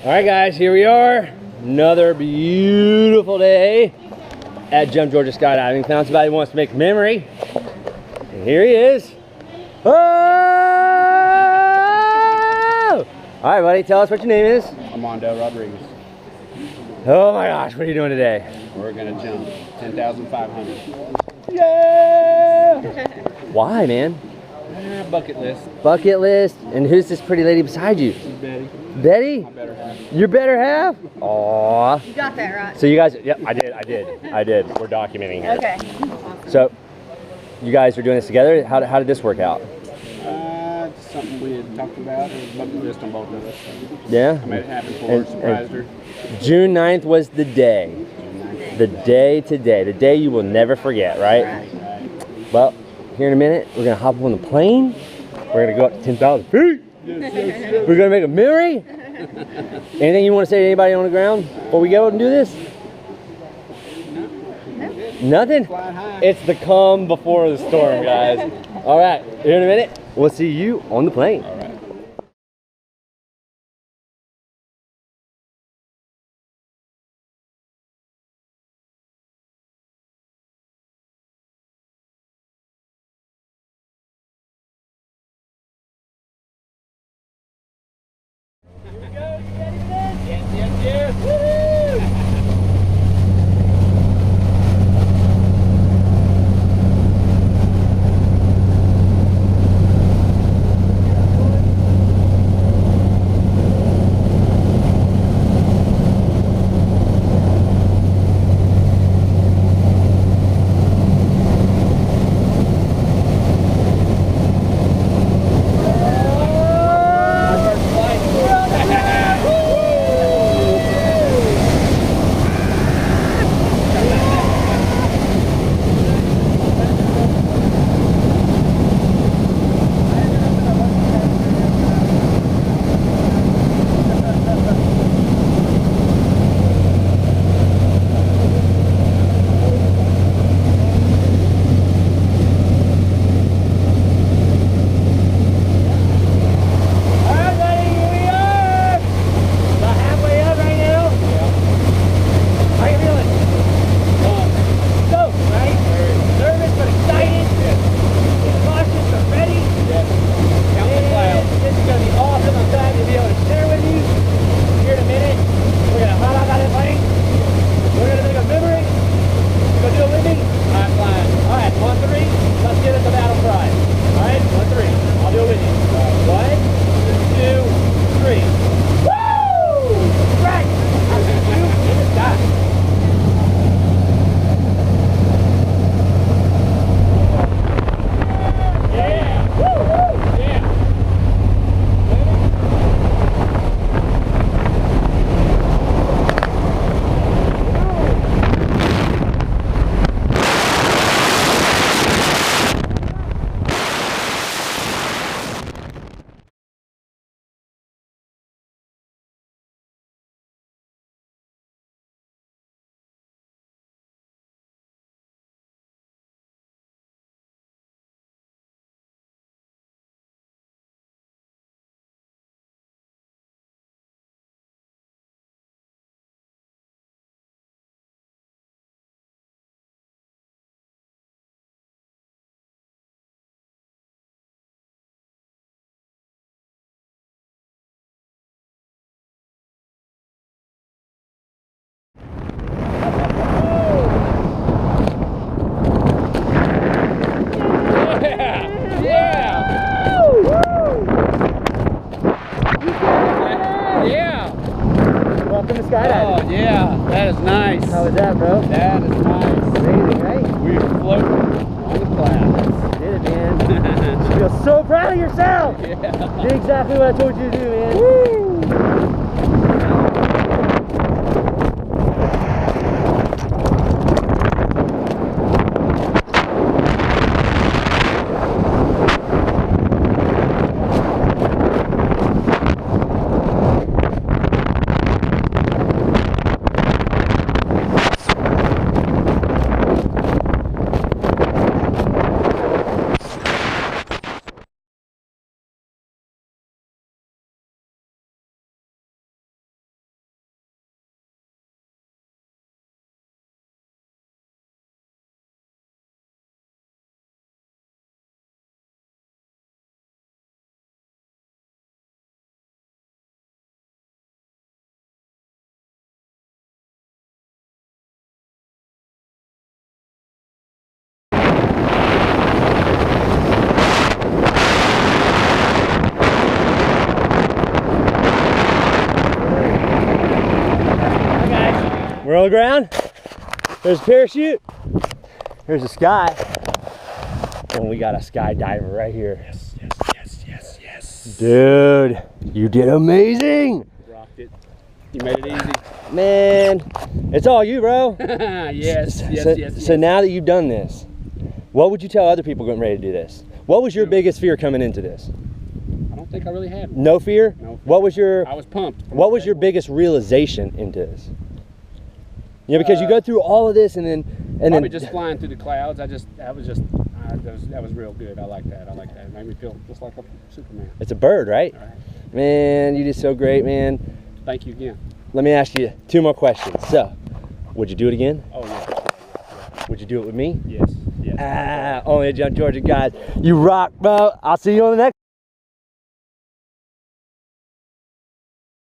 All right, guys, here we are. Another beautiful day at Jump Georgia Skydiving. Found somebody who wants to make a memory. And here he is. Oh! All right, buddy, tell us what your name is. Armando Rodriguez. Oh my gosh, what are you doing today? We're gonna jump 10,500. Yeah! Why, man? Bucket list. Bucket list. And who's this pretty lady beside you? This is Betty. Betty? My better half. Your better half? Aw. You got that right. So you guys, yep, I did. We're documenting here. Okay. So, you guys are doing this together. How did this work out? Just something we had talked about. It was bucket list on both of us. Yeah? I made it happen for her, surprised her. June 9th was the day. The day today. The day you will never forget, right? Right. Well, here in a minute, we're going to hop on the plane. We're going to go up to 10,000 feet. We're going to make a memory. Anything you want to say to anybody on the ground before we go and do this? Nothing? It's the calm before the storm, guys. All right, here in a minute, we'll see you on the plane. All right. Welcome to skydiving. Oh, yeah. That is nice. How was that, bro? That is nice. Amazing, right? We're floating on the clouds. Did it, man. You feel so proud of yourself. Yeah. Did exactly what I told you to do, man. Woo! We're on the ground. There's a parachute. Here's the sky. And we got a skydiver right here. Yes, yes, yes, yes, yes. Dude, you did amazing. Rocked it. You made it easy. Man, it's all you, bro. Yes, yes, So, yes. so now that you've done this, what would you tell other people getting ready to do this? What was your biggest fear coming into this? I don't think I really had one. No fear? No fear. What was your I was pumped. What was your biggest realization into this? You know, because you go through all of this and Probably just flying through the clouds. That was real good. I like that. It made me feel just like a Superman. It's a bird, right? All right. Man, you did so great, man. Thank you again. Let me ask you 2 more questions. So, would you do it again? Oh yeah. Would you do it with me? Yes. Yes. Only at Jump Georgia, guys. You rock, bro. I'll see you on the next